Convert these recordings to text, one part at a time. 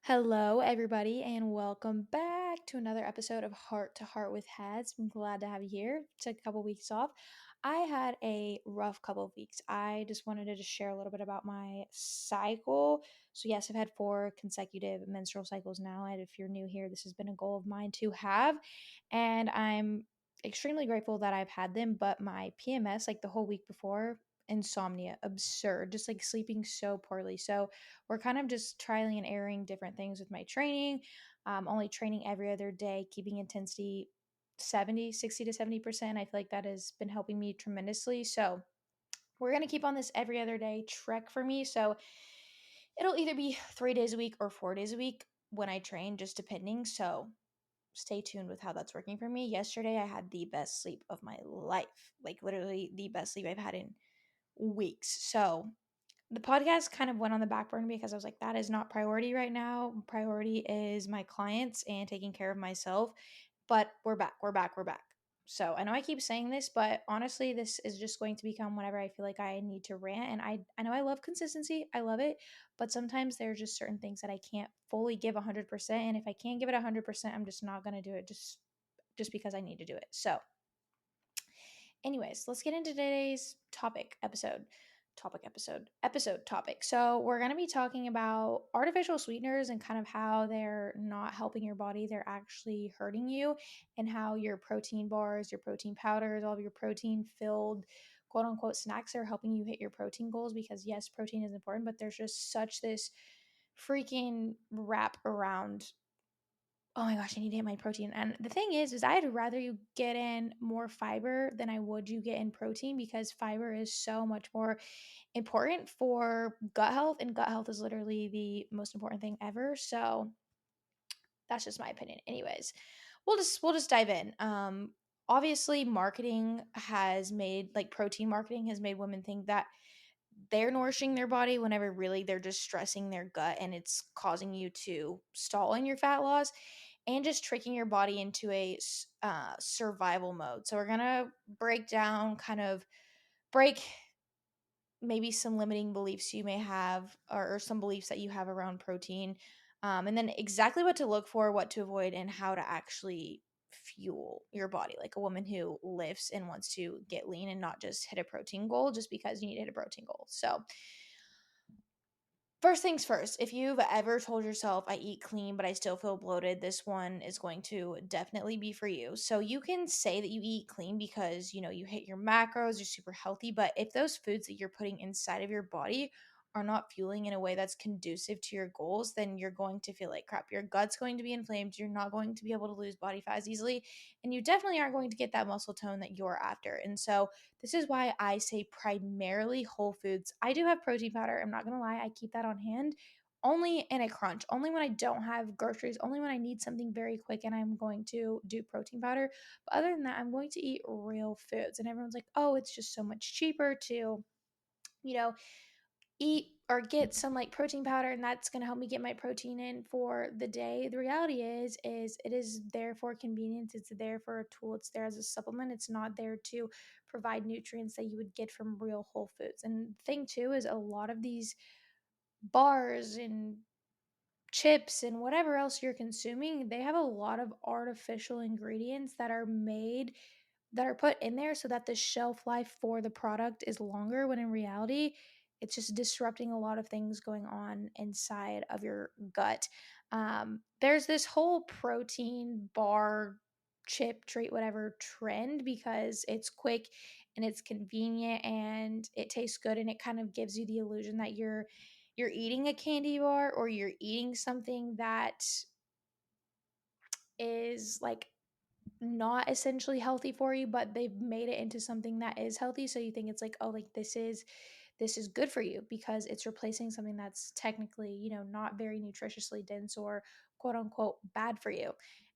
Hello, everybody, and welcome back to another episode of Heart to Heart with Hads. I'm glad to have you here. Took a couple weeks off. I had a rough couple of weeks. I just wanted to just share a little bit about my cycle. So, yes, I've had 4 consecutive menstrual cycles now. And if you're new here, this has been a goal of mine to have. And I'm extremely grateful that I've had them. But my PMS, like the whole week before, insomnia, absurd, just like sleeping so poorly. So, we're kind of just trialing and erroring different things with my training. Only training every other day, keeping intensity 60 to 70%. I feel like that has been helping me tremendously. So we're going to keep on this every other day trek for me. So it'll either be 3 days a week or 4 days a week when I train, just depending. So stay tuned with how that's working for me. Yesterday, I had the best sleep of my life, like literally the best sleep I've had in weeks. So the podcast kind of went on the back burner because I was like, that is not priority right now. Priority is my clients and taking care of myself. But we're back. We're back. We're back. So I know I keep saying this, but honestly, this is just going to become whenever I feel like I need to rant. And I know I love consistency. I love it. But sometimes there are just certain things that I can't fully give 100%. And if I can't give it 100%, I'm just not going to do it just because I need to do it. So anyways, let's get into today's topic. So, we're going to be talking about artificial sweeteners and kind of how they're not helping your body, they're actually hurting you, and how your protein bars, your protein powders, all of your protein filled quote unquote snacks are helping you hit your protein goals because yes, protein is important, but there's just such this freaking wrap around, oh my gosh, I need to hit my protein. And the thing is I'd rather you get in more fiber than I would you get in protein because fiber is so much more important for gut health, and gut health is literally the most important thing ever. So that's just my opinion. Anyways, we'll just dive in. Obviously marketing has made, like protein marketing has made women think that they're nourishing their body whenever really they're just stressing their gut, and it's causing you to stall in your fat loss and just tricking your body into a survival mode. So we're gonna break down, kind of break maybe some limiting beliefs you may have, or some beliefs that you have around protein, and then exactly what to look for, what to avoid, and how to actually fuel your body like a woman who lifts and wants to get lean and not just hit a protein goal just because you need to hit a protein goal. So first things first, if you've ever told yourself, I eat clean, but I still feel bloated, this one is going to definitely be for you. So you can say that you eat clean because, you hit your macros, you're super healthy, but if those foods that you're putting inside of your body are not fueling in a way that's conducive to your goals, then you're going to feel like crap. Your gut's going to be inflamed, you're not going to be able to lose body fat as easily, and you definitely aren't going to get that muscle tone that you're after. And so this is why I say primarily whole foods. I do have protein powder. I'm not going to lie. I keep that on hand only in a crunch, only when I don't have groceries, only when I need something very quick and I'm going to do protein powder. But other than that, I'm going to eat real foods. And everyone's like, oh, it's just so much cheaper to, you know, eat or get some like protein powder, and that's going to help me get my protein in for the day. The reality is it is there for convenience, it's there for a tool, it's there as a supplement, it's not there to provide nutrients that you would get from real whole foods. And the thing too is a lot of these bars and chips and whatever else you're consuming, they have a lot of artificial ingredients that are put in there so that the shelf life for the product is longer, when in reality it's just disrupting a lot of things going on inside of your gut. There's this whole protein bar, chip, treat, whatever trend because it's quick and it's convenient and it tastes good, and it kind of gives you the illusion that you're eating a candy bar or you're eating something that is like not essentially healthy for you, but they've made it into something that is healthy. So you think it's like, oh, like this is good for you because it's replacing something that's technically, not very nutritiously dense or quote unquote bad for you.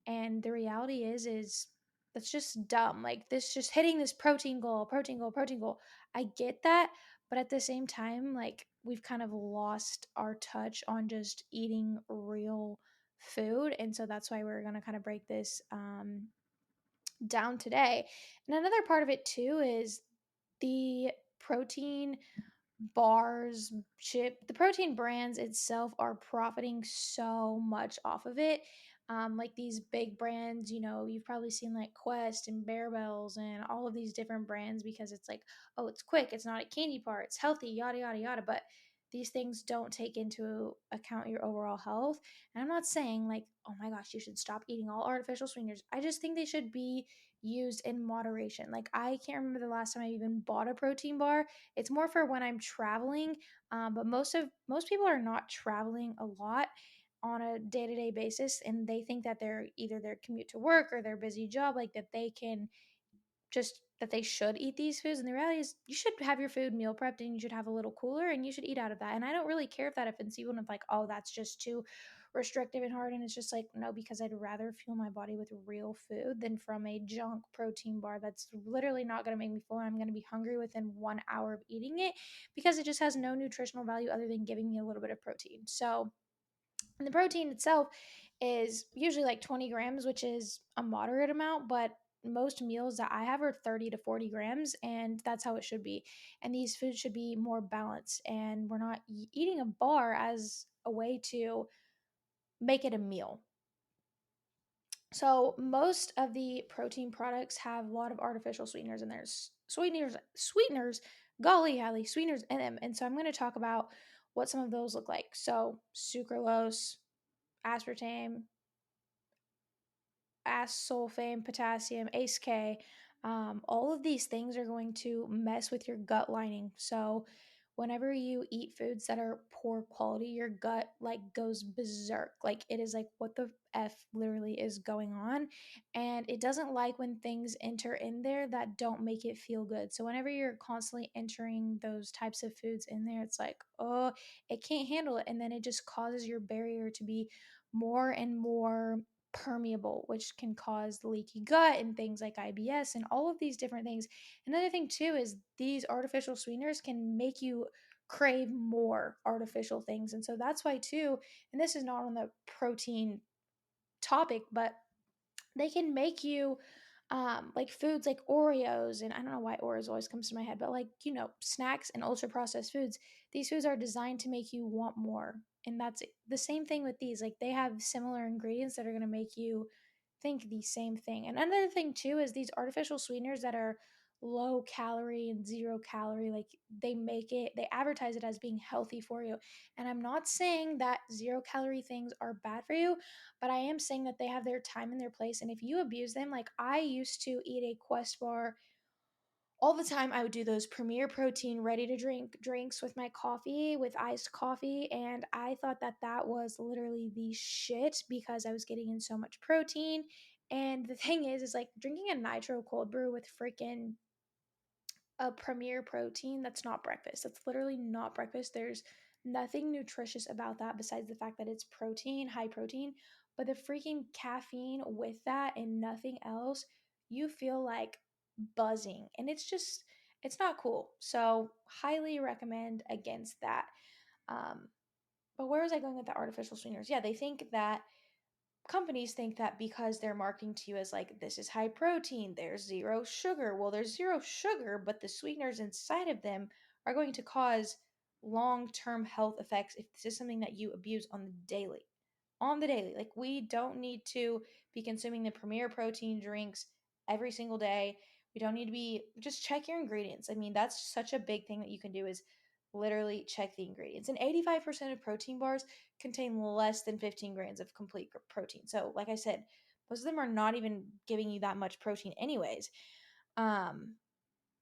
And the reality is that's just dumb. Like this just hitting this protein goal, protein goal, protein goal. I get that, but at the same time, like we've kind of lost our touch on just eating real food. And so that's why we're going to kind of break this down today. And another part of it too is the protein bars, chip, the protein brands itself are profiting so much off of it. Like these big brands, you've probably seen like Quest and Bear Bells and all of these different brands because it's like, oh, it's quick, it's not a candy bar, it's healthy, yada, yada, yada. But these things don't take into account your overall health. And I'm not saying like, oh my gosh, you should stop eating all artificial sweeteners. I just think they should be used in moderation. Like, I can't remember the last time I even bought a protein bar. It's more for when I'm traveling, but most people are not traveling a lot on a day-to-day basis, and they think that they're either their commute to work or their busy job, like that they can just that they should eat these foods. And the reality is you should have your food meal prepped and you should have a little cooler and you should eat out of that. And I don't really care if that offends you and if like, oh, that's just too restrictive and hard. And it's just like, no, because I'd rather fuel my body with real food than from a junk protein bar that's literally not going to make me full. And I'm going to be hungry within 1 hour of eating it because it just has no nutritional value other than giving me a little bit of protein. So, and the protein itself is usually like 20 grams, which is a moderate amount, but most meals that I have are 30 to 40 grams, and that's how it should be. And these foods should be more balanced, and we're not eating a bar as a way to make it a meal. So, most of the protein products have a lot of artificial sweeteners, and there's sweeteners, golly, Hallie, sweeteners in them. And so, I'm going to talk about what some of those look like. So, sucralose, aspartame, acesulfame, potassium, ACE K. All of these things are going to mess with your gut lining. So, whenever you eat foods that are poor quality, your gut like goes berserk. Like it is like, what the F literally is going on? And it doesn't like when things enter in there that don't make it feel good. So, whenever you're constantly entering those types of foods in there, it's like, oh, it can't handle it. And then it just causes your barrier to be more and more permeable, which can cause leaky gut and things like IBS and all of these different things. Another thing, too, is these artificial sweeteners can make you crave more artificial things. And so that's why, too, and this is not on the protein topic, but they can make you like foods like Oreos, and I don't know why Oreos always comes to my head, but like, snacks and ultra processed foods. These foods are designed to make you want more. And that's the same thing with these. Like they have similar ingredients that are going to make you think the same thing. And another thing too is these artificial sweeteners that are low calorie and 0 calorie, like they advertise it as being healthy for you. And I'm not saying that 0 calorie things are bad for you, but I am saying that they have their time and their place. And if you abuse them, like I used to eat a Quest bar all the time. I would do those Premier Protein ready to drink drinks with my coffee, with iced coffee. And I thought that that was literally the shit because I was getting in so much protein. And the thing is like drinking a nitro cold brew with freaking a Premier Protein, that's not breakfast. That's literally not breakfast. There's nothing nutritious about that besides the fact that it's protein, high protein. But the freaking caffeine with that and nothing else, you feel like buzzing. And it's not cool. So, highly recommend against that. Um, but where was I going with the artificial sweeteners? Yeah, they think that companies think that because they're marketing to you as like, this is high protein, there's zero sugar. Well, there's zero sugar, but the sweeteners inside of them are going to cause long-term health effects if this is something that you abuse on the daily. On the daily. Like we don't need to be consuming the Premier Protein drinks every single day. We don't need to be just check your ingredients. I mean, that's such a big thing that you can do is literally check the ingredients. And 85% of protein bars contain less than 15 grams of complete protein. So, like I said, most of them are not even giving you that much protein anyways. Um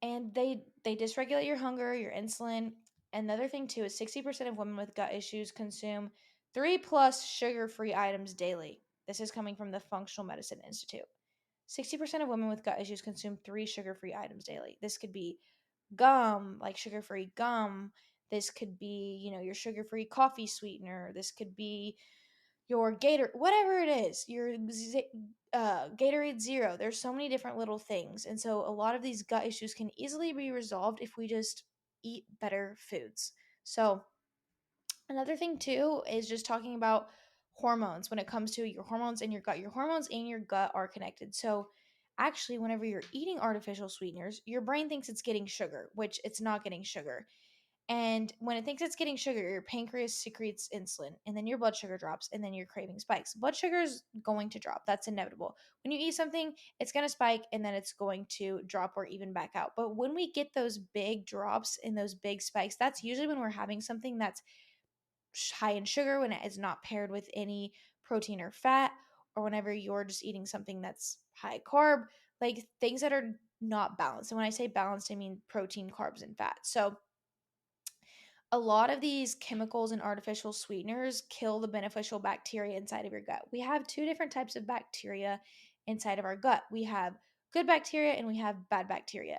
and they dysregulate your hunger, your insulin. Another thing too is 60% of women with gut issues consume 3 plus sugar-free items daily. This is coming from the Functional Medicine Institute. 60% of women with gut issues consume 3 sugar-free items daily. This could be gum, like sugar-free gum. This could be, your sugar-free coffee sweetener. This could be your Gator, whatever it is, your Gatorade Zero. There's so many different little things. And so a lot of these gut issues can easily be resolved if we just eat better foods. So another thing too is just talking about hormones when it comes to your hormones in your gut. Your hormones in your gut are connected. So actually, whenever you're eating artificial sweeteners, your brain thinks it's getting sugar, which it's not getting sugar. And when it thinks it's getting sugar, your pancreas secretes insulin, and then your blood sugar drops, and then your craving spikes. Blood sugar is going to drop. That's inevitable. When you eat something, it's going to spike, and then it's going to drop or even back out. But when we get those big drops and those big spikes, that's usually when we're having something that's high in sugar, when it is not paired with any protein or fat, or whenever you're just eating something that's high carb, like things that are not balanced. And when I say balanced, I mean protein, carbs, and fat. So a lot of these chemicals and artificial sweeteners kill the beneficial bacteria inside of your gut. We have two different types of bacteria inside of our gut. We have good bacteria and we have bad bacteria.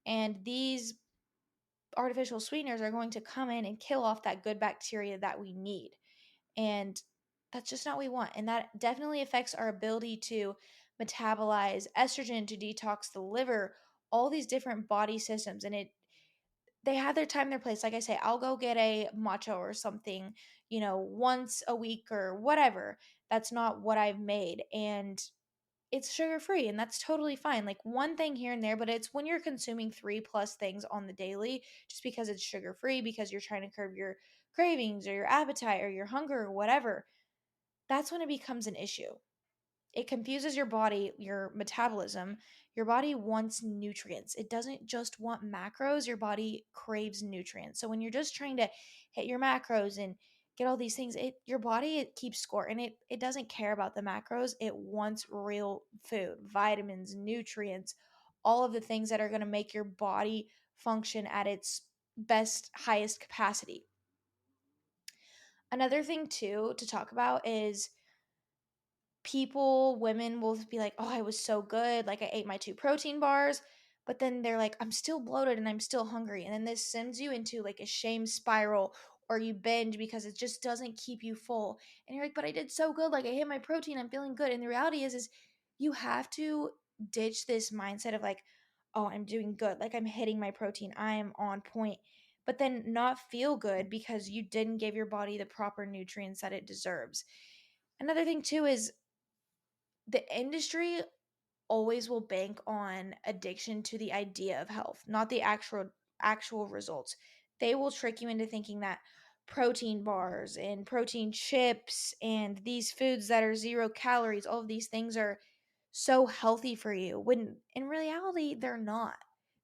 And these artificial sweeteners are going to come in and kill off that good bacteria that we need. And that's just not what we want. And that definitely affects our ability to metabolize estrogen, to detox the liver, all these different body systems. And they have their time, their place. Like I say, I'll go get a matcha or something, once a week or whatever. That's not what I've made. And it's sugar free, and that's totally fine. Like one thing here and there, but it's when you're consuming three plus things on the daily just because it's sugar free, because you're trying to curb your cravings or your appetite or your hunger or whatever. That's when it becomes an issue. It confuses your body, your metabolism. Your body wants nutrients. It doesn't just want macros. Your body craves nutrients. So when you're just trying to hit your macros and get all these things, your body, it keeps score, and it doesn't care about the macros. It wants real food, vitamins, nutrients, all of the things that are going to make your body function at its best, highest capacity. Another thing too to talk about is women will be like, "Oh, I was so good. Like I ate my two protein bars." But then they're like, "I'm still bloated and I'm still hungry." And then this sends you into like a shame spiral, or you binge because it just doesn't keep you full. And you're like, "But I did so good. Like I hit my protein. I'm feeling good." And the reality is you have to ditch this mindset of like, "Oh, I'm doing good. Like I'm hitting my protein. I am on point." But then not feel good because you didn't give your body the proper nutrients that it deserves. Another thing too is the industry always will bank on addiction to the idea of health, not the actual results. They will trick you into thinking that protein bars and protein chips and these foods that are 0 calories, all of these things are so healthy for you, when in reality they're not.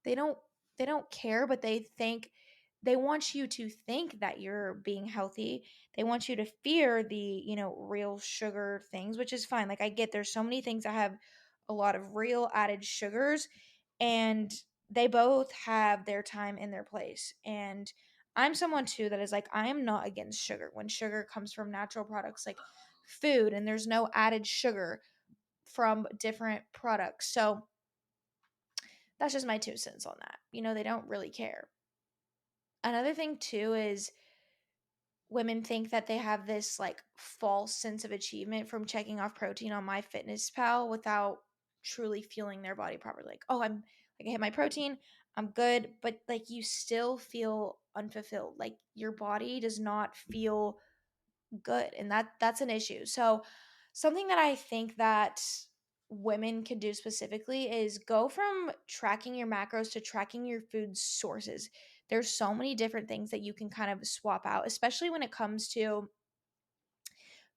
They don't care, but they want you to think that you're being healthy. They want you to fear the, real sugar things, which is fine. Like I get there's so many things that have a lot of real added sugars, and they both have their time and their place. And I'm someone too that is like, I am not against sugar when sugar comes from natural products like food and there's no added sugar from different products. So that's just my 2 cents on that. They don't really care. Another thing too is women think that they have this like false sense of achievement from checking off protein on MyFitnessPal without truly fueling their body properly. Like, oh, I'm like I hit my protein, I'm good, but like you still feel unfulfilled. Like your body does not feel good, and that's an issue. So something that I think that women can do specifically is go from tracking your macros to tracking your food sources. There's so many different things that you can kind of swap out, especially when it comes to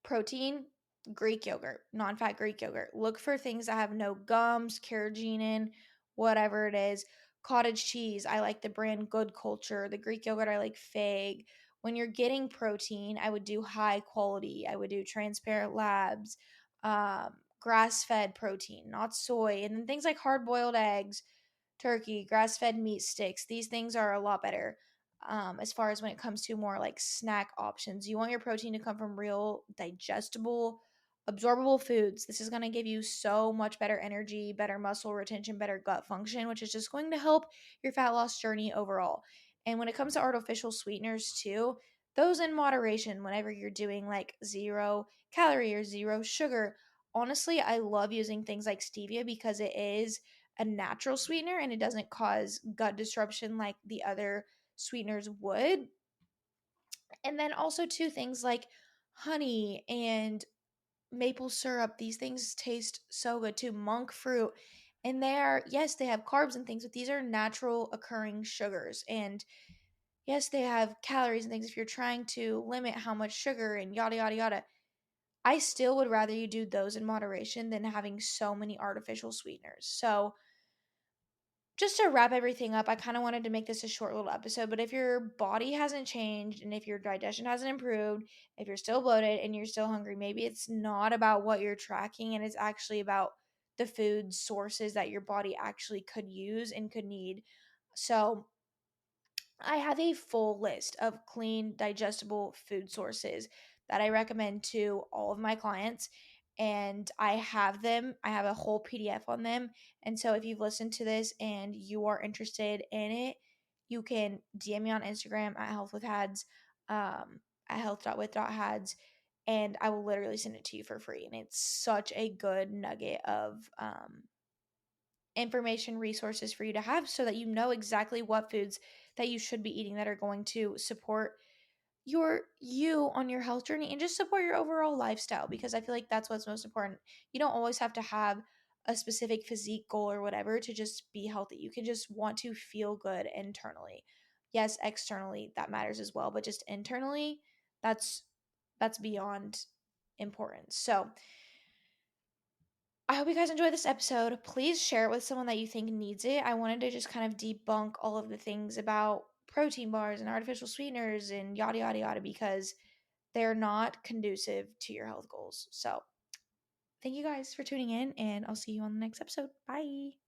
protein. Greek yogurt, non-fat Greek yogurt. Look for things that have no gums, carrageenan, whatever it is. Cottage cheese, I like the brand Good Culture. The Greek yogurt, I like Fig. When you're getting protein, I would do high quality. I would do Transparent Labs, grass-fed protein, not soy. And then things like hard-boiled eggs, turkey, grass fed meat sticks. These things are a lot better, as far as when it comes to more like snack options. You want your protein to come from real, digestible, absorbable foods. This is going to give you so much better energy, better muscle retention, better gut function, which is just going to help your fat loss journey overall. And when it comes to artificial sweeteners, too, those in moderation whenever you're doing like 0 calorie or zero sugar. Honestly, I love using things like stevia because it is a natural sweetener and it doesn't cause gut disruption like the other sweeteners would. And then also two things like honey and maple syrup. These things taste so good too. Monk fruit. And they are, yes, they have carbs and things, but these are natural occurring sugars. And Yes, they have calories and things if you're trying to limit how much sugar and yada, yada, yada. I still would rather you do those in moderation than having so many artificial sweeteners. So, just to wrap everything up, I kind of wanted to make this a short little episode, but if your body hasn't changed and if your digestion hasn't improved, if you're still bloated and you're still hungry, maybe it's not about what you're tracking and it's actually about the food sources that your body actually could use and could need. So, I have a full list of clean, digestible food sources that I recommend to all of my clients. And I have them, I have a whole PDF on them. And so if you've listened to this and you are interested in it, you can DM me on Instagram at healthwithhads, at health.with.hads, and I will literally send it to you for free. And it's such a good nugget of information resources for you to have so that you know exactly what foods that you should be eating that are going to support you on your health journey and just support your overall lifestyle, because I feel like that's what's most important. You don't always have to have a specific physique goal or whatever to just be healthy. You can just want to feel good internally. Yes, externally that matters as well, but just internally, that's that's beyond important. So, I hope you guys enjoyed this episode. Please share it with someone that you think needs it. I wanted to just kind of debunk all of the things about protein bars and artificial sweeteners and yada, yada, yada, because they're not conducive to your health goals. So, thank you guys for tuning in, and I'll see you on the next episode. Bye.